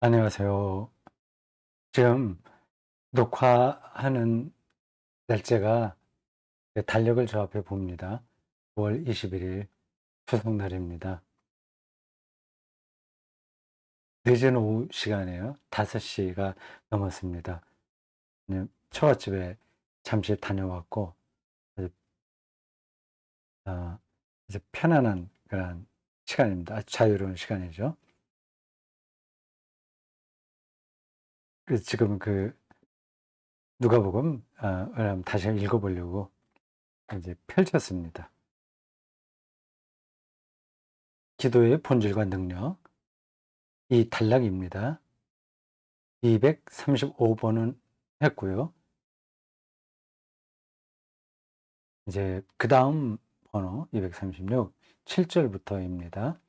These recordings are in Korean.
안녕하세요. 지금 녹화하는 날짜가 달력을 저 앞에 봅니다. 9월 21일 추석날입니다. 늦은 오후 시간이에요. 5시가 넘었습니다. 네, 처갓집에 잠시 다녀왔고, 아주, 아, 아주 편안한 그런 시간입니다. 아주 자유로운 시간이죠. 그래서 지금 누가복음 을 다시 읽어보려고 이제 펼쳤습니다. 기도의 본질과 능력, 이 단락입니다. 235번은 했고요. 이제 그다음 번호 236, 7절부터입니다.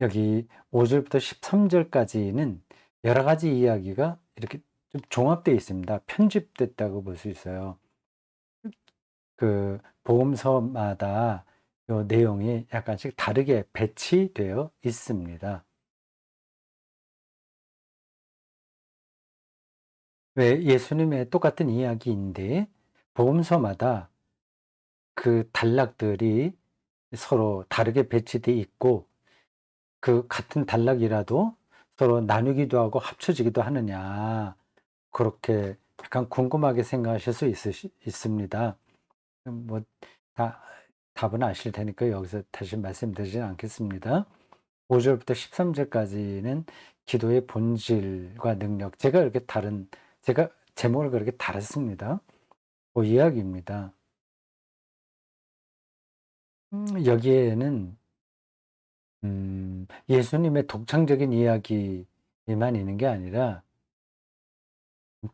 여기 5절부터 13절까지는 여러 가지 이야기가 이렇게 좀 종합되어 있습니다. 편집됐다고 볼 수 있어요. 그 복음서마다 요 내용이 약간씩 다르게 배치되어 있습니다. 왜 예수님의 똑같은 이야기인데 복음서마다 그 단락들이 서로 다르게 배치되어 있고 그 같은 단락이라도 서로 나누기도 하고 합쳐지기도 하느냐, 그렇게 약간 궁금하게 생각하실 수 있습니다. 뭐 다 답은 아실 테니까 여기서 다시 말씀드리진 않겠습니다. 5절부터 13절까지는 기도의 본질과 능력, 제가 제목을 그렇게 달았습니다. 그 이야기입니다. 여기에는 예수님의 독창적인 이야기만 있는 게 아니라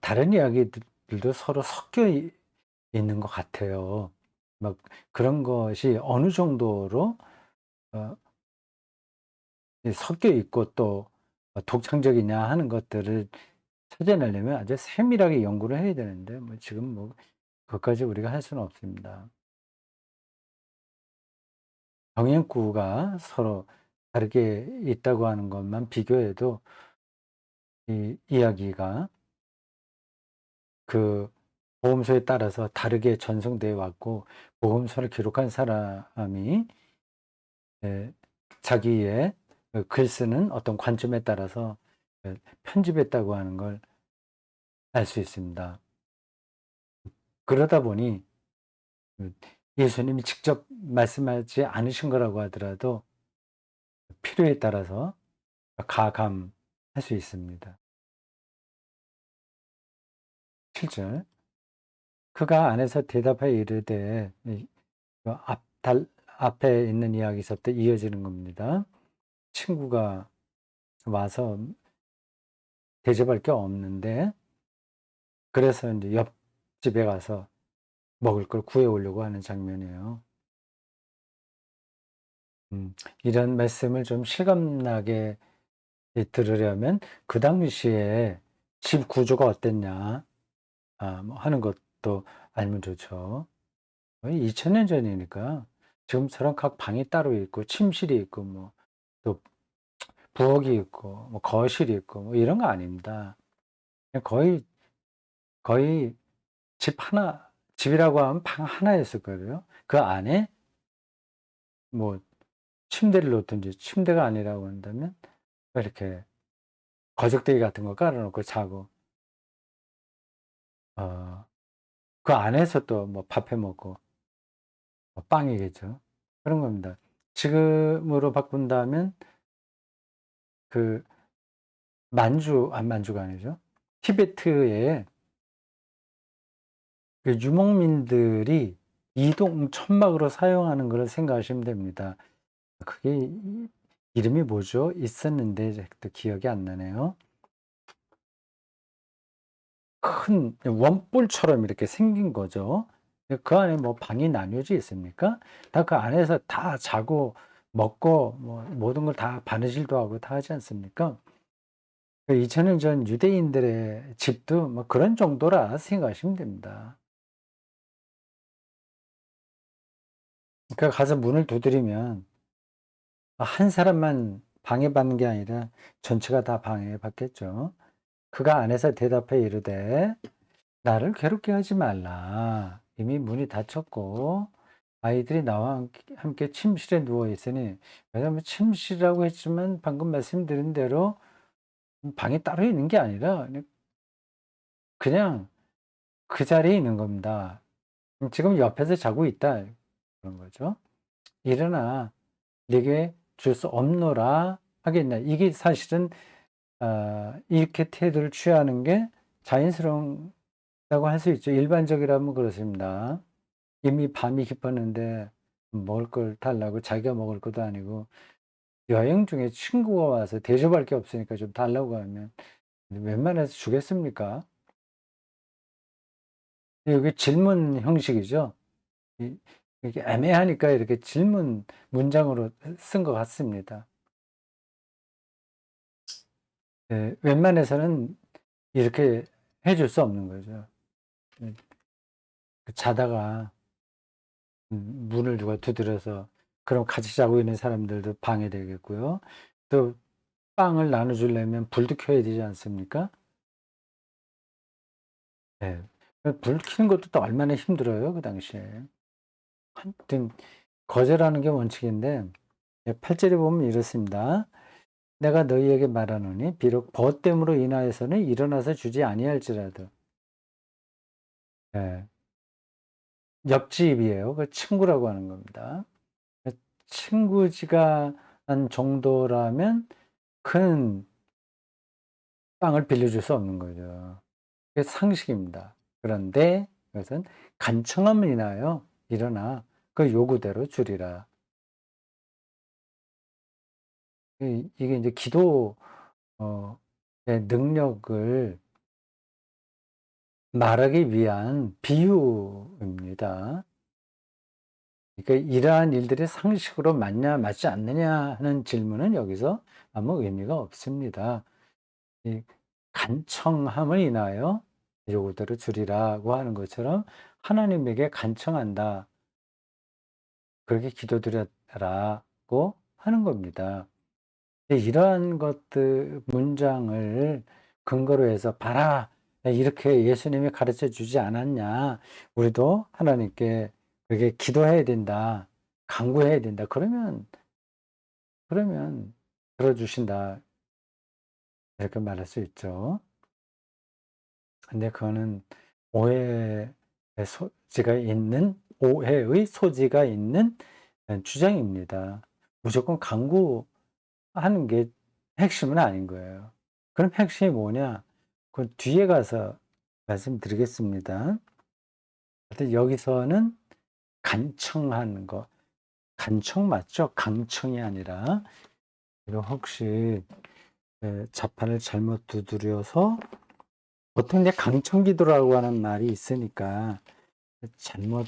다른 이야기들도 서로 섞여 있는 것 같아요. 막 그런 것이 어느 정도로 어 섞여 있고 또 독창적이냐 하는 것들을 찾아내려면 아주 세밀하게 연구를 해야 되는데 뭐 지금 뭐 그것까지 우리가 할 수는 없습니다. 병행구가 서로 다르게 있다고 하는 것만 비교해도 이 이야기가 그 보험서에 따라서 다르게 전송되어 왔고, 보험서를 기록한 사람이 예 자기의 글 쓰는 어떤 관점에 따라서 편집했다고 하는 걸 알 수 있습니다. 그러다 보니 그 예수님이 직접 말씀하지 않으신 거라고 하더라도 필요에 따라서 가감할 수 있습니다. 7 절, 그가 안에서 대답하여 이르되, 이 그 앞에 있는 이야기서부터 이어지는 겁니다. 친구가 와서 대접할 게 없는데, 그래서 인제 옆집에 가서 먹을 걸 구해 오려고 하는 장면이에요. 이런 말씀을 좀 실감나게 들으려면 그 당시에 집 구조가 어땠냐 뭐 하는 것도 알면 좋죠. 거의 2000년 전이니까 지금처럼 각 방이 따로 있고 침실이 있고 뭐 또 부엌이 있고 뭐 거실이 있고 뭐 이런 거 아닙니다. 그냥 거의 집 하나, 집이라고 하면 방 하나였을 거예요. 그 안에 뭐 침대를 놓든지, 침대가 아니라고 한다면 뭐 이렇게 거적대기 같은 거 깔아 놓고 자고 어 그 안에서 또 뭐 밥해 먹고 뭐 빵이겠죠. 그런 겁니다. 지금으로 바꾼다면 그 만주가 아니죠. 티베트의 그 유목민들이 이동 천막으로 사용하는 것을 생각하시면 됩니다. 그게 이름이 뭐죠? 있었는데 또 기억이 안 나네요. 큰 원볼처럼 이렇게 생긴 거죠. 그 안에 뭐 방이 나뉘어져 있습니까? 다 그 안에서 다 자고 먹고 뭐 모든 걸 다 바느질도 하고 다 하지 않습니까? 2000년 전 유대인들의 집도 뭐 그런 정도라 생각하시면 됩니다. 그러니까 가서 문을 두드리면 한 사람만 방해받는 게 아니라 전체가 다 방해받겠죠. 그가 안에서 대답해 이르되 나를 괴롭게 하지 말라. 이미 문이 닫혔고 아이들이 나와 함께 침실에 누워 있으니, 왜냐하면 침실이라고 했지만 방금 말씀드린 대로 방이 따로 있는 게 아니라 그냥 그 자리에 있는 겁니다. 지금 옆에서 자고 있다 그런 거죠. 일어나 네게 줄 수 없노라 하겠냐. 이게 사실은 이렇게 태도를 취하는 게 자연스러운 라고 할 수 있죠. 일반적이라면 그렇습니다. 이미 밤이 깊었는데 먹을 걸 달라고, 자기가 먹을 것도 아니고 여행 중에 친구가 와서 대접할 게 없으니까 좀 달라고 하면 웬만해서 주겠습니까? 이게 질문 형식이죠. 이게 애매하니까 이렇게 질문 문장으로 쓴 것 같습니다. 네, 웬만해서는 이렇게 해줄 수 없는 거죠. 네, 자다가 문을 누가 두드려서 그럼 같이 자고 있는 사람들도 방해되겠고요. 또 빵을 나눠주려면 불도 켜야 되지 않습니까? 네. 불 켜는 것도 또 얼마나 힘들어요, 그 당시에. 하여튼 거절하는 게 원칙인데 8절에 보면 이렇습니다. 내가 너희에게 말하노니 비록 벗됨으로 인하여서는 일어나서 주지 아니할지라도. 예. 옆집이에요. 그 친구라고 하는 겁니다. 친구지간 정도라면 큰 빵을 빌려줄 수 없는 거죠. 그게 상식입니다. 그런데 이것은 간청함을 인하여 일어나 그 요구대로 주리라. 이게 이제 기도 의 능력을 말하기 위한 비유입니다. 그러니까 이러한 일들이 상식으로 맞냐 맞지 않느냐 하는 질문은 여기서 아무 의미가 없습니다. 이 간청함을 인하여 요구대로 주리라고 하는 것처럼 하나님에게 간청한다. 그렇게 기도드렸라고 하는 겁니다. 이러한 것들 문장을 근거로 해서 봐라. 이렇게 예수님이 가르쳐 주지 않았냐. 우리도 하나님께 그렇게 기도해야 된다. 간구해야 된다. 그러면 들어주신다. 이렇게 말할 수 있죠. 근데 그거는 오해의 오해의 소지가 있는 주장입니다. 무조건 강구하는 게 핵심은 아닌 거예요. 그럼 핵심이 뭐냐? 그 뒤에 가서 말씀드리겠습니다. 하여튼 여기서는 간청하는 거, 간청 맞죠? 강청이 아니라. 이거 혹시 자판을 잘못 두드려서 보통 이제 강청기도라고 하는 말이 있으니까 잘못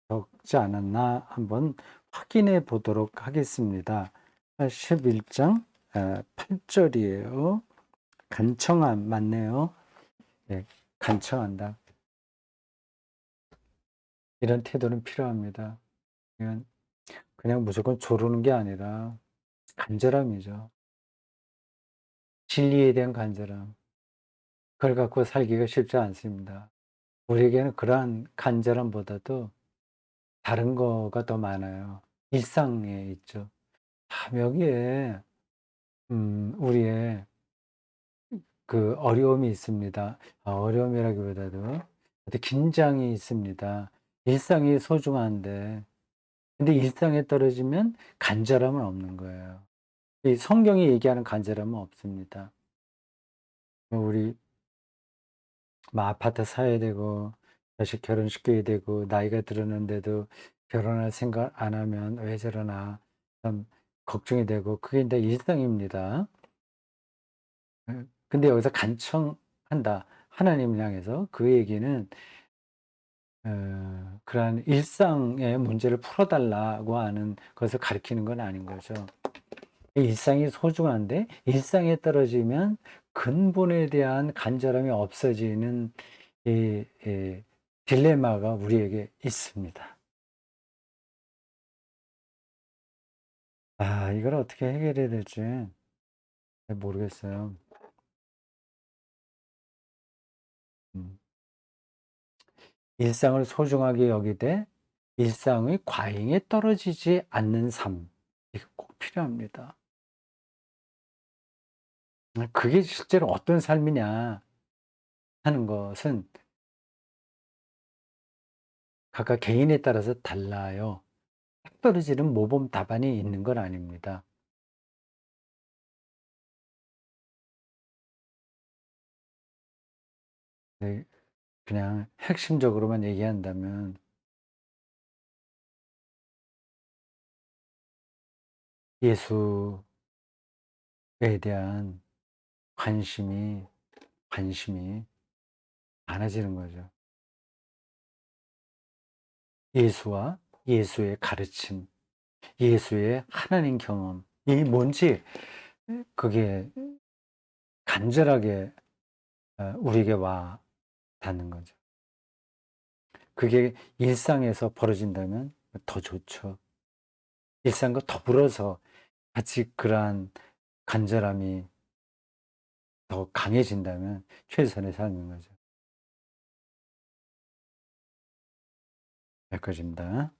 적지 않았나 한번 확인해 보도록 하겠습니다. 11장 8절이에요. 간청함 맞네요. 네, 간청한다. 이런 태도는 필요합니다. 이건 그냥 무조건 조르는 게 아니라 간절함이죠. 진리에 대한 간절함. 그걸 갖고 살기가 쉽지 않습니다. 우리에게는 그러한 간절함보다도 다른 거가 더 많아요. 일상에 있죠. 여기에 우리의 그 어려움이 있습니다. 어려움이라기보다도 어떤 긴장이 있습니다. 일상이 소중한데 근데 일상에 떨어지면 간절함은 없는 거예요. 이 성경이 얘기하는 간절함은 없습니다. 우리 뭐 아파트 사야 되고 자식 결혼시켜야 되고 나이가 들었는데도 결혼할 생각 안 하면 왜 저러나 참 걱정이 되고 그게 이제 일상입니다. 근데 여기서 간청한다. 하나님을 향해서 그 얘기는 그러한 일상의 문제를 풀어달라고 하는 것을 가리키는 건 아닌 거죠. 일상이 소중한데 일상에 떨어지면 근본에 대한 간절함이 없어지는 이 딜레마가 우리에게 있습니다. 이걸 어떻게 해결해야 될지. 잘 모르겠어요. 음. 일상을 소중하게 여기되 일상의 과잉에 떨어지지 않는 삶. 이거 꼭 필요합니다. 그게 실제로 어떤 삶이냐 하는 것은 각각 개인에 따라서 달라요. 딱 떨어지는 모범 답안이 있는 건 아닙니다. 네, 그냥 핵심적으로만 얘기한다면 예수에 대한 관심이 많아지는 거죠. 예수와 예수의 가르침, 예수의 하나님 경험, 이 뭔지 그게 간절하게 우리에게 와 닿는 거죠. 그게 일상에서 벌어진다면 더 좋죠. 일상과 더불어서 같이 그러한 간절함이 더 강해진다면 최선의 삶인 거죠. 여기까지입니다.